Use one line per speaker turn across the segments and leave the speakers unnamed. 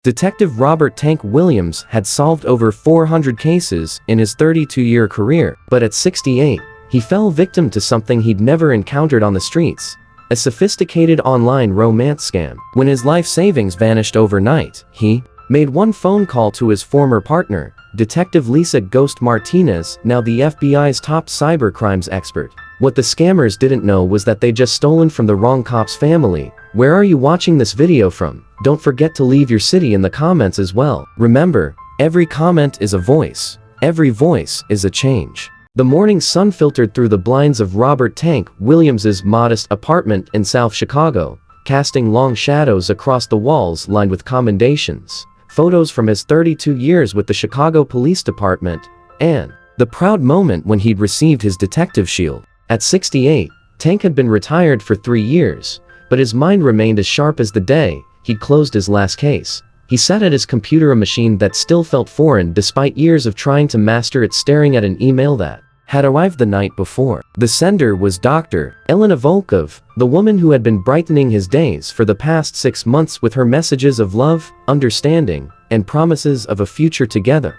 Detective Robert "Tank" Williams had solved over 400 cases in his 32-year career, but at 68, he fell victim to something he'd never encountered on the streets: a sophisticated online romance scam. When his life savings vanished overnight, he made one phone call to his former partner, Detective Lisa Ghost Martinez, now the FBI's top cybercrimes expert. What the scammers didn't know was that they'd just stolen from the wrong cop's family. Where are you watching this video from? Don't forget to leave your city in the comments as well. Remember, every comment is a voice. Every voice is a change. The morning sun filtered through the blinds of Robert "Tank" Williams's modest apartment in South Chicago, casting long shadows across the walls lined with commendations, photos from his 32 years with the Chicago Police Department, and the proud moment when he'd received his detective shield. At 68, Tank had been retired for 3 years, but his mind remained as sharp as the day he'd closed his last case. He sat at his computer, a machine that still felt foreign despite years of trying to master it, staring at an email that had arrived the night before. The sender was Dr. Elena Volkov, the woman who had been brightening his days for the past 6 months with her messages of love, understanding, and promises of a future together.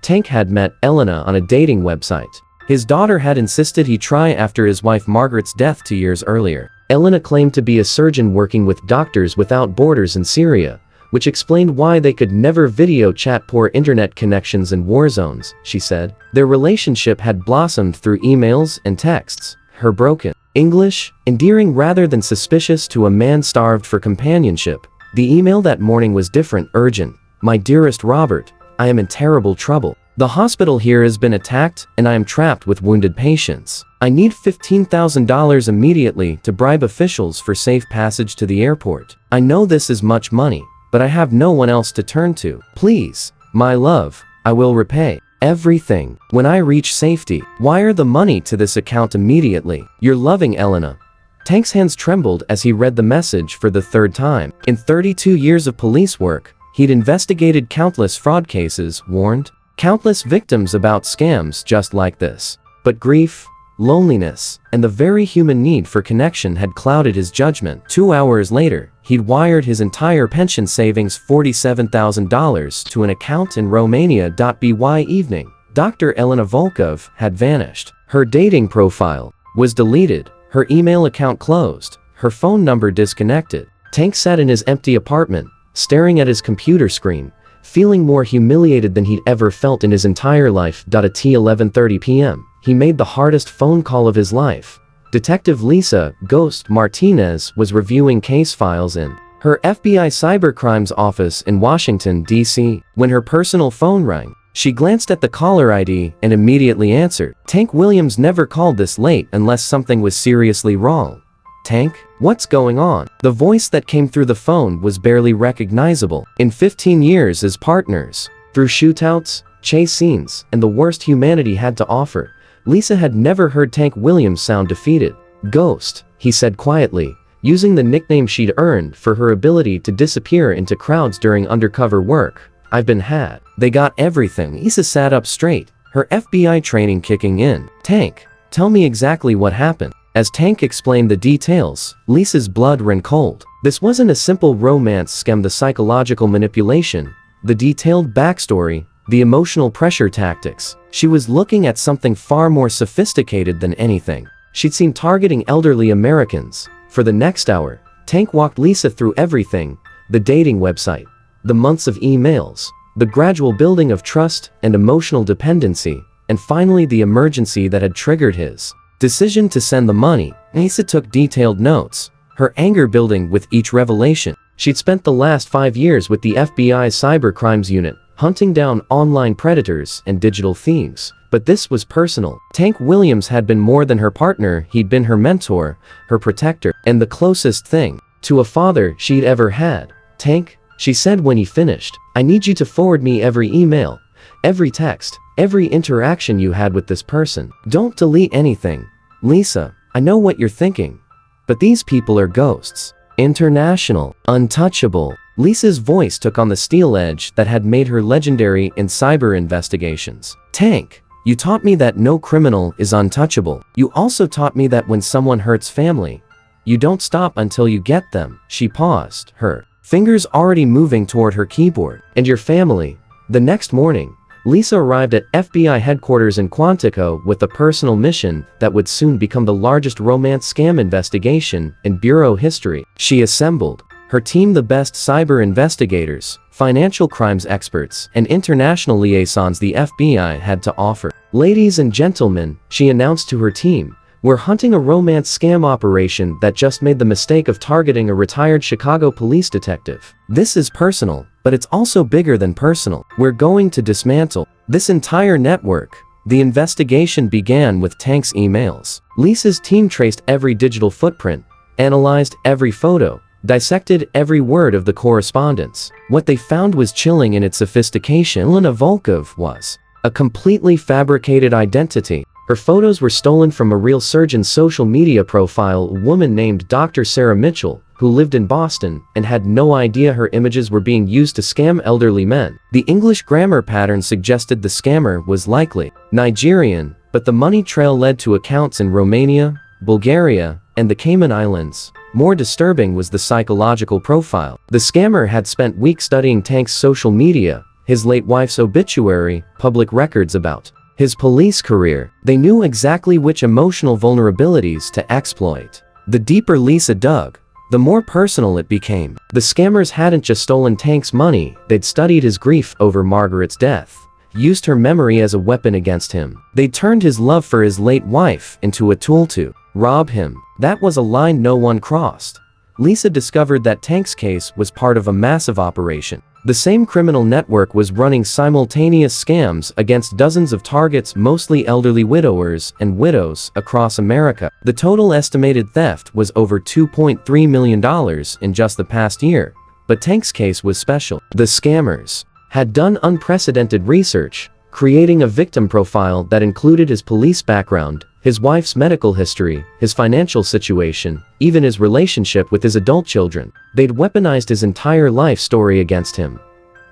Tank had met Elena on a dating website. His daughter had insisted he try after his wife Margaret's death 2 years earlier. Elena claimed to be a surgeon working with Doctors Without Borders in Syria, which explained why they could never video chat. Poor internet connections and war zones, she said. Their relationship had blossomed through emails and texts. Her broken English, endearing rather than suspicious to a man starved for companionship. The email that morning was different, urgent. My dearest Robert, I am in terrible trouble. The hospital here has been attacked and I am trapped with wounded patients. I need $15,000 immediately to bribe officials for safe passage to the airport. I know this is much money, but I have no one else to turn to. Please, my love, I will repay everything when I reach safety. Wire the money to this account immediately. Your loving Elena. Tank's hands trembled as he read the message for the 3rd time. In 32 years of police work, he'd investigated countless fraud cases, warned countless victims about scams just like this. But grief, loneliness, and the very human need for connection had clouded his judgment. 2 hours later, he'd wired his entire pension savings, $47,000, to an account in Romania. By evening, Dr. Elena Volkov had vanished. Her dating profile was deleted, her email account closed, her phone number disconnected. Tank sat in his empty apartment, staring at his computer screen, feeling more humiliated than he'd ever felt in his entire life. At 11:30 p.m., he made the hardest phone call of his life. Detective Lisa Ghost Martinez was reviewing case files in her FBI cybercrimes office in Washington, D.C. When her personal phone rang, she glanced at the caller ID and immediately answered. Tank Williams never called this late unless something was seriously wrong. Tank? What's going on? The voice that came through the phone was barely recognizable. In 15 years as partners, through shootouts, chase scenes, and the worst humanity had to offer, Lisa had never heard Tank Williams sound defeated. Ghost, he said quietly, using the nickname she'd earned for her ability to disappear into crowds during undercover work. I've been had. They got everything. Lisa sat up straight, her FBI training kicking in. Tank, tell me exactly what happened. As Tank explained the details, Lisa's blood ran cold. This wasn't a simple romance scam. The psychological manipulation, the detailed backstory, the emotional pressure tactics. She was looking at something far more sophisticated than anything she'd seen targeting elderly Americans. For the next hour, Tank walked Lisa through everything: the dating website, the months of emails, the gradual building of trust and emotional dependency, and finally the emergency that had triggered his decision to send the money. Lisa took detailed notes, her anger building with each revelation. She'd spent the last 5 years with the FBI's cybercrimes unit, hunting down online predators and digital thieves. But this was personal. Tank Williams had been more than her partner. He'd been her mentor, her protector, and the closest thing to a father she'd ever had. Tank, she said when he finished, I need you to forward me every email, every text, every interaction you had with this person. Don't delete anything. Lisa, I know what you're thinking, but these people are ghosts. International, untouchable. Lisa's voice took on the steel edge that had made her legendary in cyber investigations. Tank, you taught me that no criminal is untouchable. You also taught me that when someone hurts family, you don't stop until you get them. She paused, her fingers already moving toward her keyboard. And your family? The next morning, Lisa arrived at FBI headquarters in Quantico with a personal mission that would soon become the largest romance scam investigation in bureau history. She assembled her team, the best cyber investigators, financial crimes experts, and international liaisons the FBI had to offer. Ladies and gentlemen, she announced to her team, we're hunting a romance scam operation that just made the mistake of targeting a retired Chicago police detective. This is personal, but it's also bigger than personal. We're going to dismantle this entire network. The investigation began with Tank's emails. Lisa's team traced every digital footprint, analyzed every photo, dissected every word of the correspondence. What they found was chilling in its sophistication. Elena Volkov was a completely fabricated identity. Her photos were stolen from a real surgeon's social media profile, a woman named Dr. Sarah Mitchell, who lived in Boston and had no idea her images were being used to scam elderly men. The English grammar pattern suggested the scammer was likely Nigerian, but the money trail led to accounts in Romania, Bulgaria, and the Cayman Islands. More disturbing was the psychological profile. The scammer had spent weeks studying Tank's social media, his late wife's obituary, public records about his police career. They knew exactly which emotional vulnerabilities to exploit. The deeper Lisa dug, the more personal it became. The scammers hadn't just stolen Tank's money, they'd studied his grief over Margaret's death, used her memory as a weapon against him. They turned his love for his late wife into a tool to rob him. That was a line no one crossed. Lisa discovered that Tank's case was part of a massive operation. The same criminal network was running simultaneous scams against dozens of targets, mostly elderly widowers and widows across America. The total estimated theft was over $2.3 million in just the past year, but Tank's case was special. The scammers had done unprecedented research, creating a victim profile that included his police background, his wife's medical history, his financial situation, even his relationship with his adult children. They'd weaponized his entire life story against him.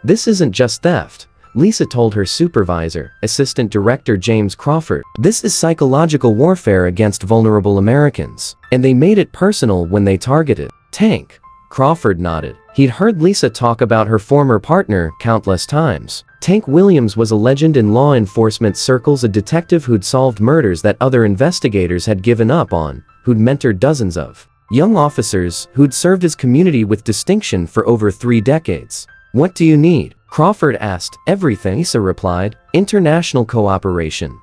This isn't just theft, Lisa told her supervisor, Assistant Director James Crawford. This is psychological warfare against vulnerable Americans. And they made it personal when they targeted Tank. Crawford nodded. He'd heard Lisa talk about her former partner countless times. Tank Williams was a legend in law enforcement circles, a detective who'd solved murders that other investigators had given up on, who'd mentored dozens of young officers, who'd served his community with distinction for over 3 decades. What do you need? Crawford asked. Everything, Lisa replied. International cooperation,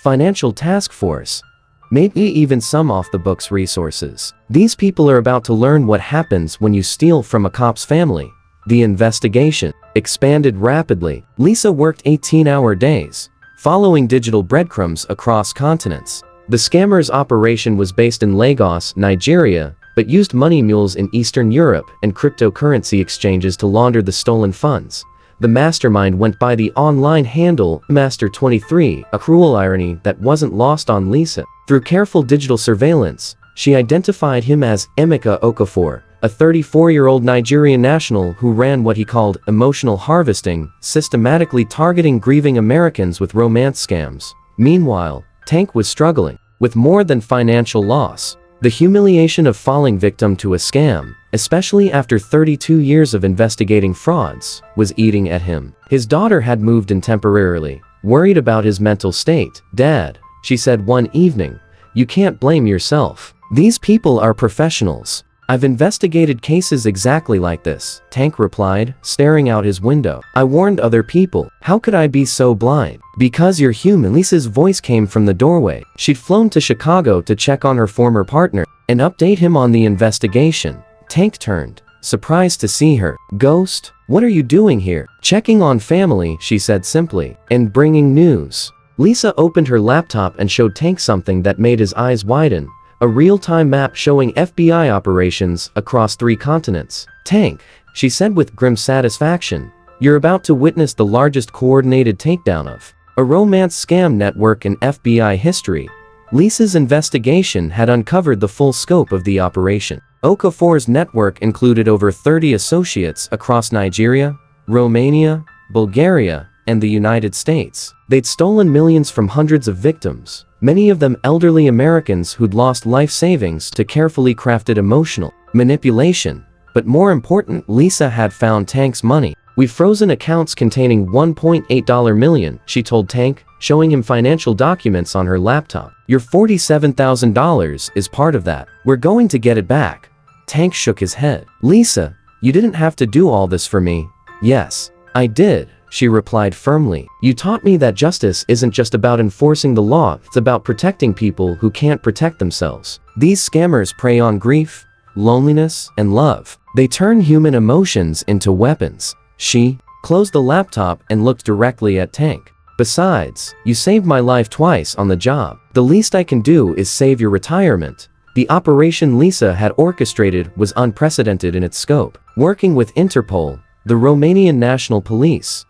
financial task force, maybe even some off-the-books resources. These people are about to learn what happens when you steal from a cop's family. The investigation expanded rapidly. Lisa worked 18-hour days, following digital breadcrumbs across continents. The scammers' operation was based in Lagos, Nigeria, but used money mules in Eastern Europe and cryptocurrency exchanges to launder the stolen funds. The mastermind went by the online handle Master23, a cruel irony that wasn't lost on Lisa. Through careful digital surveillance, she identified him as Emeka Okafor, a 34-year-old Nigerian national who ran what he called emotional harvesting, systematically targeting grieving Americans with romance scams. Meanwhile, Tank was struggling with more than financial loss. The humiliation of falling victim to a scam, especially after 32 years of investigating frauds, was eating at him. His daughter had moved in temporarily, worried about his mental state. Dad, she said one evening, you can't blame yourself. These people are professionals. I've investigated cases exactly like this, Tank replied, staring out his window. I warned other people. How could I be so blind? Because you're human. Lisa's voice came from the doorway. She'd flown to Chicago to check on her former partner and update him on the investigation. Tank turned, surprised to see her. Ghost, what are you doing here? Checking on family, she said simply, and bringing news. Lisa opened her laptop and showed Tank something that made his eyes widen. A real-time map showing FBI operations across 3 continents. Tank, she said with grim satisfaction, you're about to witness the largest coordinated takedown of a romance scam network in FBI history. Lisa's investigation had uncovered the full scope of the operation. Okafor's network included over 30 associates across Nigeria, Romania, Bulgaria, and the United States. They'd stolen millions from hundreds of victims, many of them elderly Americans who'd lost life savings to carefully crafted emotional manipulation. But more important, Lisa had found Tank's money. "We've frozen accounts containing $1.8 million, she told Tank, showing him financial documents on her laptop. "Your $47,000 is part of that. We're going to get it back." Tank shook his head. "Lisa, you didn't have to do all this for me." "Yes, I did," she replied firmly. "You taught me that justice isn't just about enforcing the law, it's about protecting people who can't protect themselves. These scammers prey on grief, loneliness, and love. They turn human emotions into weapons." She closed the laptop and looked directly at Tank. "Besides, you saved my life twice on the job. The least I can do is save your retirement." The operation Lisa had orchestrated was unprecedented in its scope. Working with Interpol, the Romanian National Police,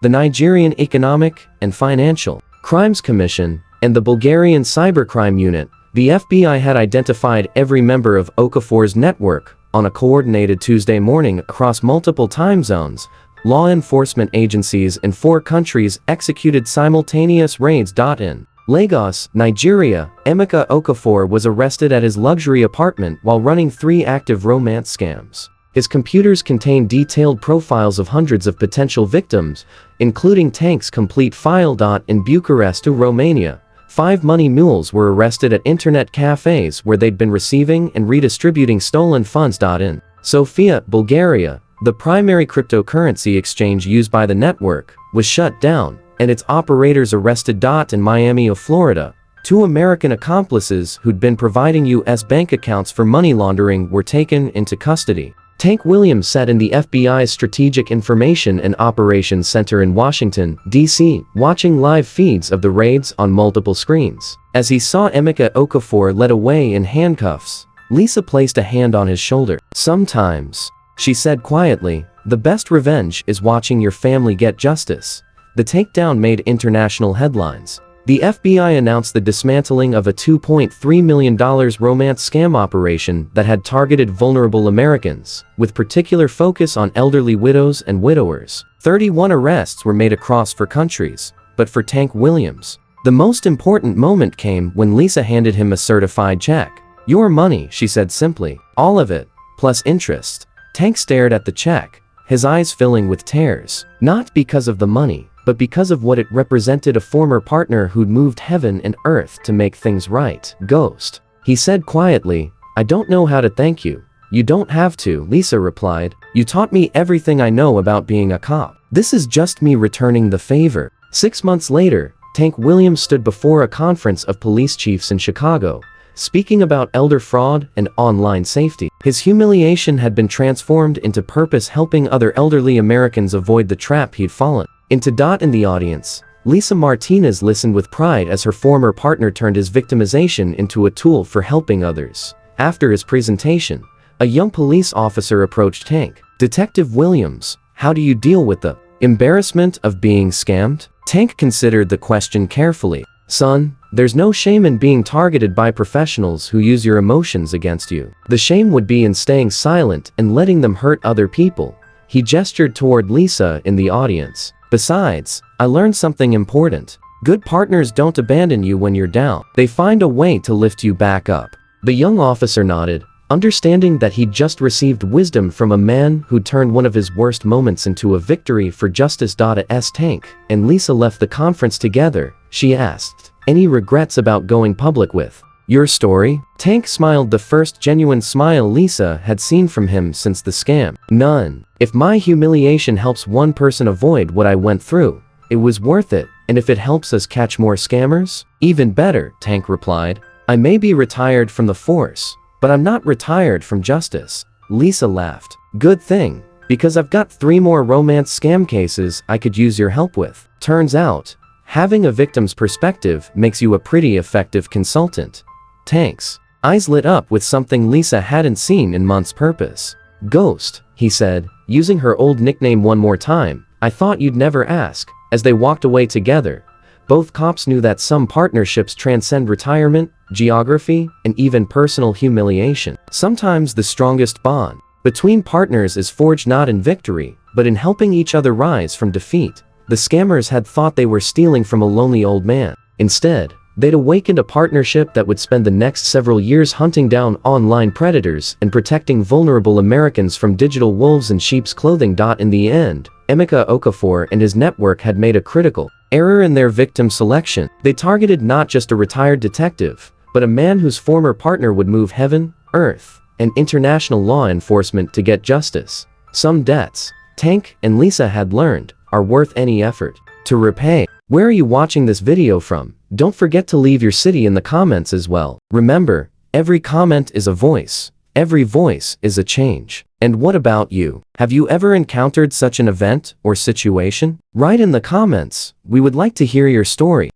the Nigerian Economic and Financial Crimes Commission, and the Bulgarian Cybercrime Unit, the FBI had identified every member of Okafor's network. On a coordinated Tuesday morning across multiple time zones, law enforcement agencies in 4 countries executed simultaneous raids. In Lagos, Nigeria, Emeka Okafor was arrested at his luxury apartment while running 3 active romance scams. His computers contained detailed profiles of hundreds of potential victims, including Tank's complete file. In Bucharest, Romania, 5 money mules were arrested at internet cafes where they'd been receiving and redistributing stolen funds. In Sofia, Bulgaria, the primary cryptocurrency exchange used by the network was shut down, and its operators arrested. In Miami, Florida, 2 American accomplices who'd been providing U.S. bank accounts for money laundering were taken into custody. Tank Williams sat in the FBI's Strategic Information and Operations Center in Washington, D.C., watching live feeds of the raids on multiple screens. As he saw Emeka Okafor led away in handcuffs, Lisa placed a hand on his shoulder. "Sometimes," she said quietly, "the best revenge is watching your family get justice." The takedown made international headlines. The FBI announced the dismantling of a $2.3 million romance scam operation that had targeted vulnerable Americans, with particular focus on elderly widows and widowers. 31 arrests were made across 4 countries, but for Tank Williams, the most important moment came when Lisa handed him a certified check. "Your money," she said simply. "All of it, plus interest." Tank stared at the check, his eyes filling with tears. Not because of the money, but because of what it represented: a former partner who'd moved heaven and earth to make things right. "Ghost," he said quietly, "I don't know how to thank you." "You don't have to," Lisa replied. "You taught me everything I know about being a cop. This is just me returning the favor." 6 months later, Tank Williams stood before a conference of police chiefs in Chicago, speaking about elder fraud and online safety. His humiliation had been transformed into purpose, helping other elderly Americans avoid the trap he'd fallen into. In the audience, Lisa Martinez listened with pride as her former partner turned his victimization into a tool for helping others. After his presentation, a young police officer approached Tank. "Detective Williams, how do you deal with the embarrassment of being scammed?" Tank considered the question carefully. "Son, there's no shame in being targeted by professionals who use your emotions against you. The shame would be in staying silent and letting them hurt other people." He gestured toward Lisa in the audience. "Besides, I learned something important. Good partners don't abandon you when you're down. They find a way to lift you back up." The young officer nodded, understanding that he'd just received wisdom from a man who'd turned one of his worst moments into a victory for justice. As Tank and Lisa left the conference together, she asked, "Any regrets about going public with your story?" Tank smiled, the first genuine smile Lisa had seen from him since the scam. "None. If my humiliation helps one person avoid what I went through, it was worth it, and if it helps us catch more scammers, even better," Tank replied. "I may be retired from the force, but I'm not retired from justice." Lisa laughed. "Good thing, because I've got 3 more romance scam cases I could use your help with." Turns out, having a victim's perspective makes you a pretty effective consultant. Tank's eyes lit up with something Lisa hadn't seen in months. "Purpose." "Ghost," he said, using her old nickname one more time, "I thought you'd never ask." As they walked away together, both cops knew that some partnerships transcend retirement, geography, and even personal humiliation. Sometimes the strongest bond between partners is forged not in victory, but in helping each other rise from defeat. The scammers had thought they were stealing from a lonely old man. Instead, They'd awakened a partnership that would spend the next several years hunting down online predators and protecting vulnerable Americans from digital wolves in sheep's clothing. In the end, Emeka Okafor and his network had made a critical error in their victim selection. They targeted not just a retired detective, but a man whose former partner would move heaven, earth, and international law enforcement to get justice. Some debts Tank and Lisa had learned are worth any effort to repay. Where are you watching this video from? Don't forget to leave your city in the comments as well. Remember, every comment is a voice. Every voice is a change. And what about you? Have you ever encountered such an event or situation? Write in the comments. We would like to hear your story.